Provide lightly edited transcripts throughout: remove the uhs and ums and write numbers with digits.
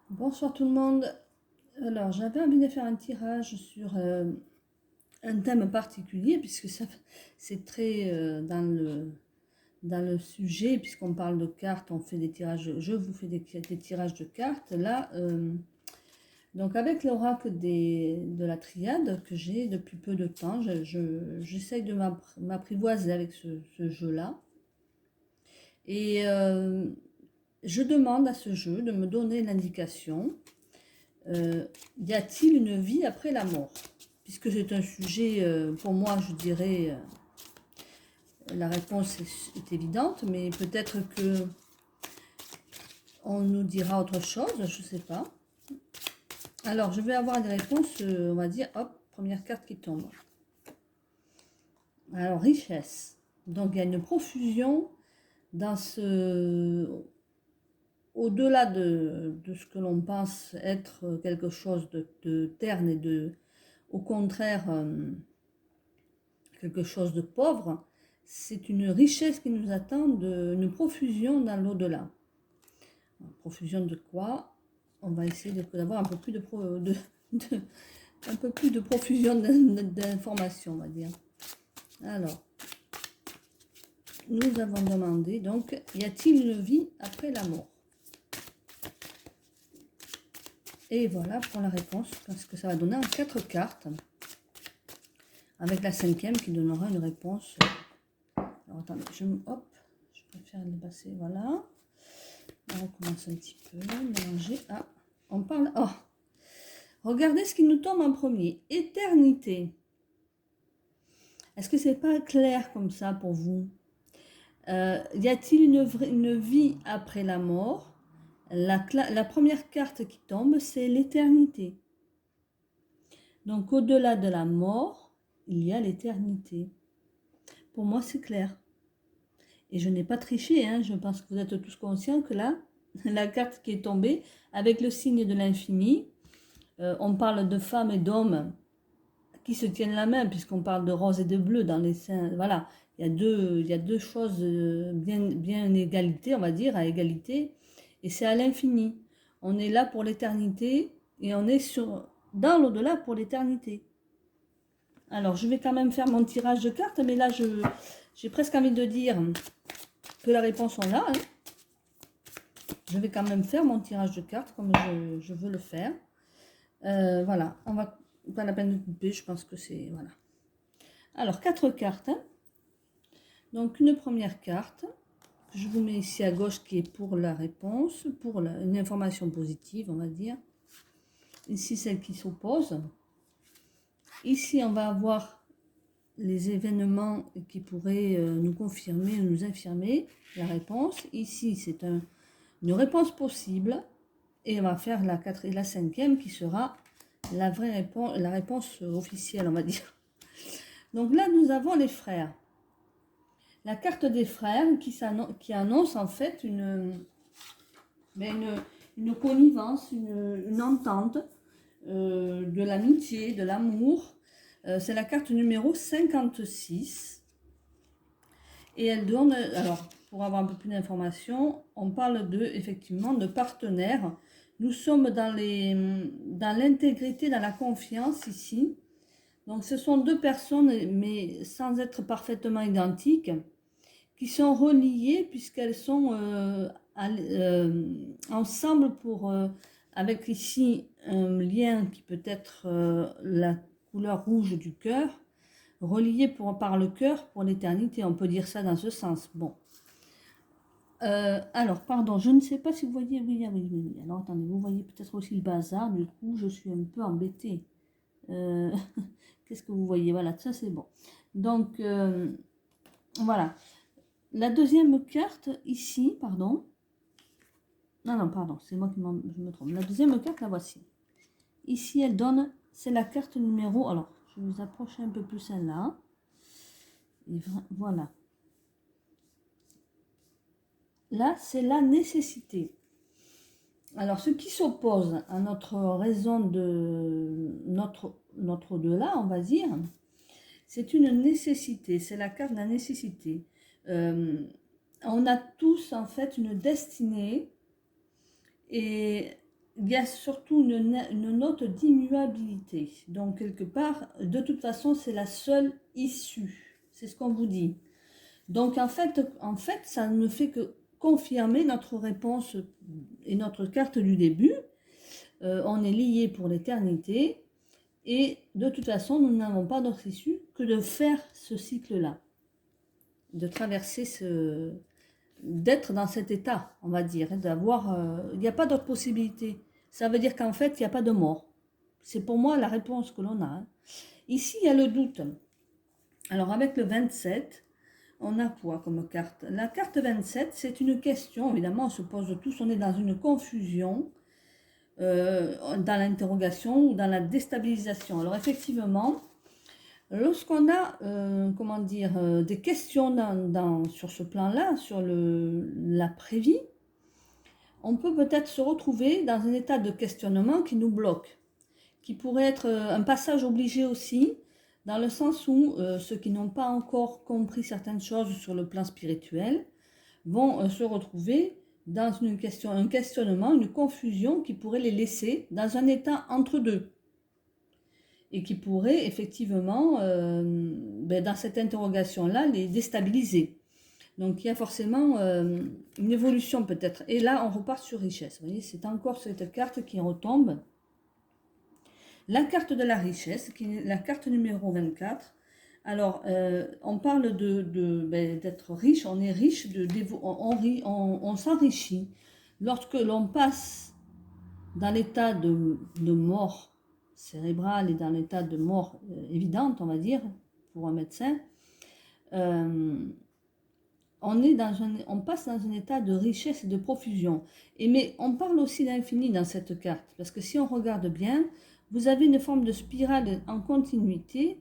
Bonsoir tout le monde. Alors, j'avais envie de faire un tirage sur un thème particulier, puisque c'est très dans le sujet, puisqu'on parle de cartes, on fait des tirages, je vous fais des tirages de cartes. Là, donc avec l'oracle de la triade que j'ai depuis peu de temps, j'essaye de m'apprivoiser avec ce jeu-là. Et je demande à ce jeu de me donner l'indication. Y a-t-il une vie après la mort? Puisque c'est un sujet, pour moi, je dirais, la réponse est évidente, mais peut-être que on nous dira autre chose, je ne sais pas. Alors, je vais avoir des réponses, on va dire, hop, première carte qui tombe. Alors, richesse. Donc, il y a une profusion dans ce... Au-delà de ce que l'on pense être quelque chose de terne et au contraire, quelque chose de pauvre, c'est une richesse qui nous attend, une profusion dans l'au-delà. Profusion de quoi? On va essayer d'avoir un peu plus un peu plus de profusion d'informations, on va dire. Alors, nous avons demandé, donc, y a-t-il une vie après la mort? Et voilà pour la réponse, parce que ça va donner en 4 cartes, avec la 5e qui donnera une réponse. Alors, attendez, hop, je préfère le passer, voilà. On recommence un petit peu, mélanger. Ah, on parle. Oh, regardez ce qui nous tombe en premier. Éternité. Est-ce que c'est pas clair comme ça pour vous? Y a-t-il une vie après la mort? La première carte qui tombe, c'est l'éternité. Donc, au-delà de la mort, il y a l'éternité. Pour moi, c'est clair. Et je n'ai pas triché, hein. Je pense que vous êtes tous conscients que là, la carte qui est tombée, avec le signe de l'infini, on parle de femmes et d'hommes qui se tiennent la main, puisqu'on parle de rose et de bleu dans les seins. Voilà, il y a deux choses bien égalité, on va dire, à égalité, et c'est à l'infini. On est là pour l'éternité, et on est dans l'au-delà pour l'éternité. Alors, je vais quand même faire mon tirage de cartes, mais là, j'ai presque envie de dire que la réponse est là. Hein. Je vais quand même faire mon tirage de cartes comme je veux le faire. Voilà, on va pas la peine de couper, je pense que c'est... Voilà. Alors, 4 cartes. Hein. Donc, une première carte, que je vous mets ici à gauche, qui est pour la réponse, pour une information positive, on va dire. Ici, celle qui s'oppose. Ici, on va avoir les événements qui pourraient nous confirmer ou nous infirmer la réponse. Ici, c'est une réponse possible. Et on va faire la 4 et la 5e qui sera la vraie réponse, la réponse officielle, on va dire. Donc là, nous avons les frères. La carte des frères qui annonce en fait une connivence, une entente, de l'amitié, de l'amour. C'est la carte numéro 56. Et elle donne, alors pour avoir un peu plus d'informations, on parle effectivement de partenaires. Nous sommes dans l'intégrité, dans la confiance ici. Donc ce sont deux personnes, mais sans être parfaitement identiques, qui sont reliées puisqu'elles sont ensemble avec ici un lien qui peut être la couleur rouge du cœur, reliées par le cœur pour l'éternité. On peut dire ça dans ce sens. Bon. Alors, pardon, je ne sais pas si vous voyez. Oui, oui, oui, oui. Alors, attendez, vous voyez peut-être aussi le bazar. Du coup, je suis un peu embêtée. Qu'est-ce que vous voyez? Voilà, ça c'est bon. Donc, voilà. La deuxième carte, ici, pardon. Non, pardon, c'est moi qui je me trompe. La deuxième carte, la voici. Ici, elle donne, c'est la carte numéro. Alors, je vais vous approcher un peu plus celle-là. Et voilà. Là, c'est la nécessité. Alors, ce qui s'oppose à notre raison de notre au-delà, on va dire, c'est une nécessité. C'est la carte de la nécessité. On a tous, en fait, une destinée et il y a surtout une note d'immuabilité. Donc, quelque part, de toute façon, c'est la seule issue. C'est ce qu'on vous dit. Donc, en fait, ça ne fait que confirmer notre réponse et notre carte du début. On est lié pour l'éternité. Et de toute façon, nous n'avons pas d'autre issue que de faire ce cycle-là. De traverser d'être dans cet état, on va dire. D'avoir... il n'y a pas d'autre possibilité. Ça veut dire qu'en fait, il n'y a pas de mort. C'est pour moi la réponse que l'on a. Hein. Ici, il y a le doute. Alors, avec le 27, on a quoi comme carte? La carte 27, c'est une question. Évidemment, on se pose tous. On est dans une confusion, dans l'interrogation ou dans la déstabilisation. Alors, effectivement, lorsqu'on a, comment dire, des questions sur ce plan-là, sur l'après-vie, on peut peut-être se retrouver dans un état de questionnement qui nous bloque, qui pourrait être un passage obligé aussi, dans le sens où ceux qui n'ont pas encore compris certaines choses sur le plan spirituel vont se retrouver dans un questionnement, une confusion qui pourrait les laisser dans un état entre deux et qui pourrait effectivement, dans cette interrogation-là, les déstabiliser. Donc il y a forcément une évolution peut-être. Et là, on repart sur richesse. Vous voyez, c'est encore cette carte qui retombe. La carte de la richesse, qui est la carte numéro 24. Alors, on parle d'être riche, on est riche, on s'enrichit. Lorsque l'on passe dans l'état de mort cérébrale et dans l'état de mort évidente, on va dire, pour un médecin, on passe dans un état de richesse et de profusion. Mais on parle aussi d'infini dans cette carte, parce que si on regarde bien, vous avez une forme de spirale en continuité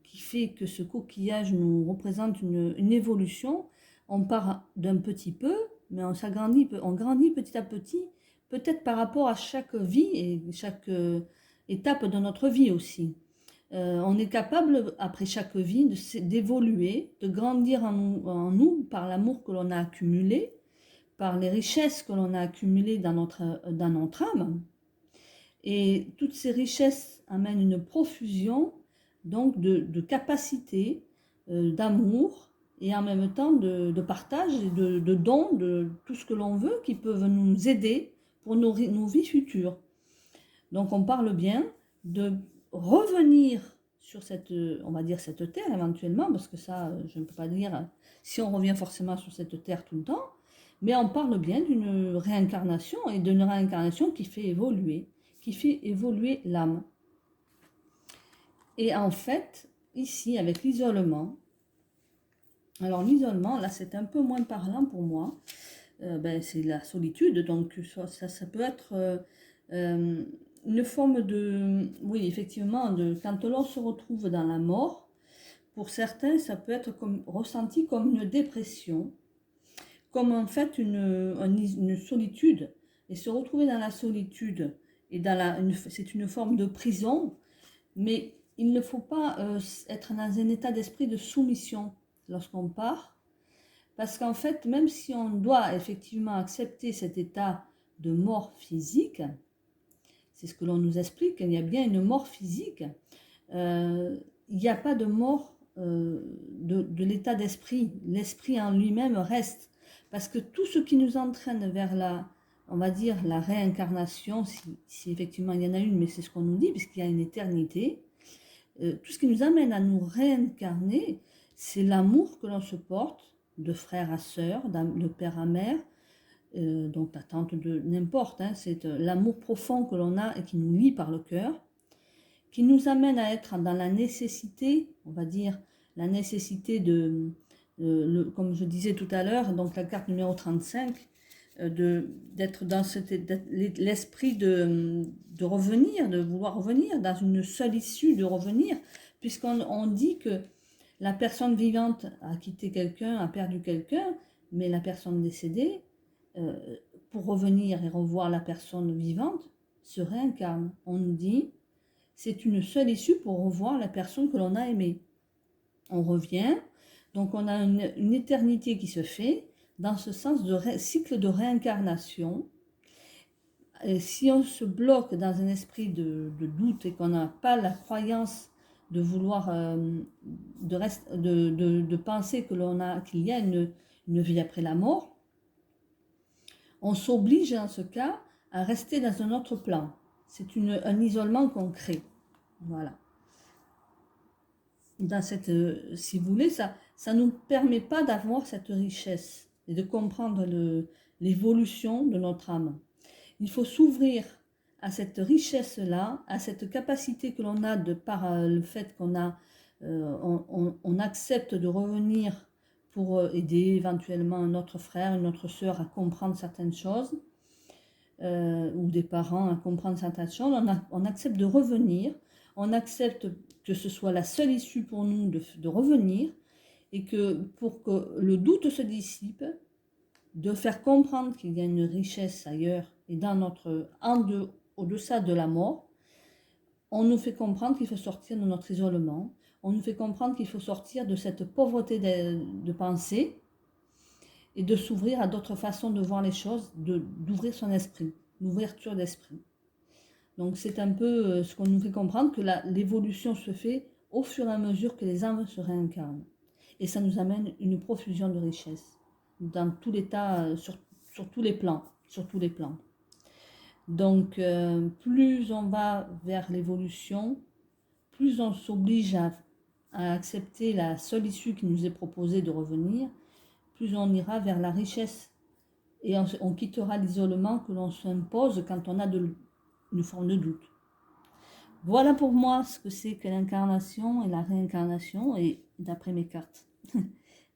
qui fait que ce coquillage nous représente une évolution. On part d'un petit peu, mais on grandit petit à petit, peut-être par rapport à chaque vie et chaque étape de notre vie aussi. On est capable, après chaque vie, d'évoluer, de grandir en nous par l'amour que l'on a accumulé, par les richesses que l'on a accumulées dans notre âme. Et toutes ces richesses amènent une profusion donc de capacités, d'amour et en même temps de partage et de dons, de tout ce que l'on veut qui peuvent nous aider pour nos vies futures. Donc on parle bien de revenir sur cette, on va dire cette terre éventuellement, parce que ça, je ne peux pas dire si on revient forcément sur cette terre tout le temps, mais on parle bien d'une réincarnation et d'une réincarnation qui fait évoluer l'âme. Et en fait, ici, avec l'isolement, alors l'isolement, là, c'est un peu moins parlant pour moi, c'est la solitude, donc ça peut être une forme de, oui, effectivement, quand l'on se retrouve dans la mort, pour certains, ça peut être ressenti comme une dépression, comme en fait une solitude, et se retrouver dans la solitude, et c'est une forme de prison, mais il ne faut pas être dans un état d'esprit de soumission lorsqu'on part, parce qu'en fait, même si on doit effectivement accepter cet état de mort physique, c'est ce que l'on nous explique, il y a bien une mort physique, il n'y a pas de mort de l'état d'esprit. L'esprit en lui-même reste, parce que tout ce qui nous entraîne vers on va dire, la réincarnation, si effectivement il y en a une, mais c'est ce qu'on nous dit, puisqu'il y a une éternité, tout ce qui nous amène à nous réincarner, c'est l'amour que l'on se porte, de frère à sœur, de père à mère, donc la tante de n'importe, hein, c'est l'amour profond que l'on a et qui nous lie par le cœur, qui nous amène à être dans la nécessité, on va dire, la nécessité comme je disais tout à l'heure, donc la carte numéro 35, d'être dans l'esprit de revenir, de vouloir revenir, dans une seule issue de revenir, puisqu'on dit que la personne vivante a quitté quelqu'un, a perdu quelqu'un, mais la personne décédée, pour revenir et revoir la personne vivante, se réincarne. On nous dit, c'est une seule issue pour revoir la personne que l'on a aimée. On revient, donc on a une éternité qui se fait dans ce sens de cycle de réincarnation. Et si on se bloque dans un esprit de doute et qu'on n'a pas la croyance de vouloir, de penser qu'il y a une vie après la mort, on s'oblige dans ce cas à rester dans un autre plan. C'est un isolement qu'on crée. Voilà. Dans cette, si vous voulez, ça ne nous permet pas d'avoir cette richesse et de comprendre l'évolution de notre âme. Il faut s'ouvrir à cette richesse-là, à cette capacité que l'on a de par le fait qu'on a, on accepte de revenir pour aider éventuellement un autre frère, une autre sœur à comprendre certaines choses, ou des parents à comprendre certaines choses. On accepte de revenir, on accepte que ce soit la seule issue pour nous de revenir, et que pour que le doute se dissipe, de faire comprendre qu'il y a une richesse ailleurs et dans notre au-deçà de la mort, on nous fait comprendre qu'il faut sortir de notre isolement, on nous fait comprendre qu'il faut sortir de cette pauvreté de pensée et de s'ouvrir à d'autres façons de voir les choses, d'ouvrir son esprit, l'ouverture d'esprit. Donc c'est un peu ce qu'on nous fait comprendre, que l'évolution se fait au fur et à mesure que les âmes se réincarnent. Et ça nous amène une profusion de richesses dans tous les tas, sur tous les plans, sur tous les plans. Donc plus on va vers l'évolution, plus on s'oblige à accepter la seule issue qui nous est proposée de revenir, plus on ira vers la richesse et on quittera l'isolement que l'on s'impose quand on a une forme de doute. Voilà pour moi ce que c'est que l'incarnation et la réincarnation, et d'après mes cartes.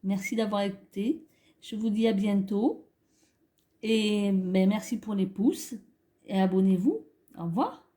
Merci d'avoir écouté. Je vous dis à bientôt. Et merci pour les pouces. Et abonnez-vous. Au revoir.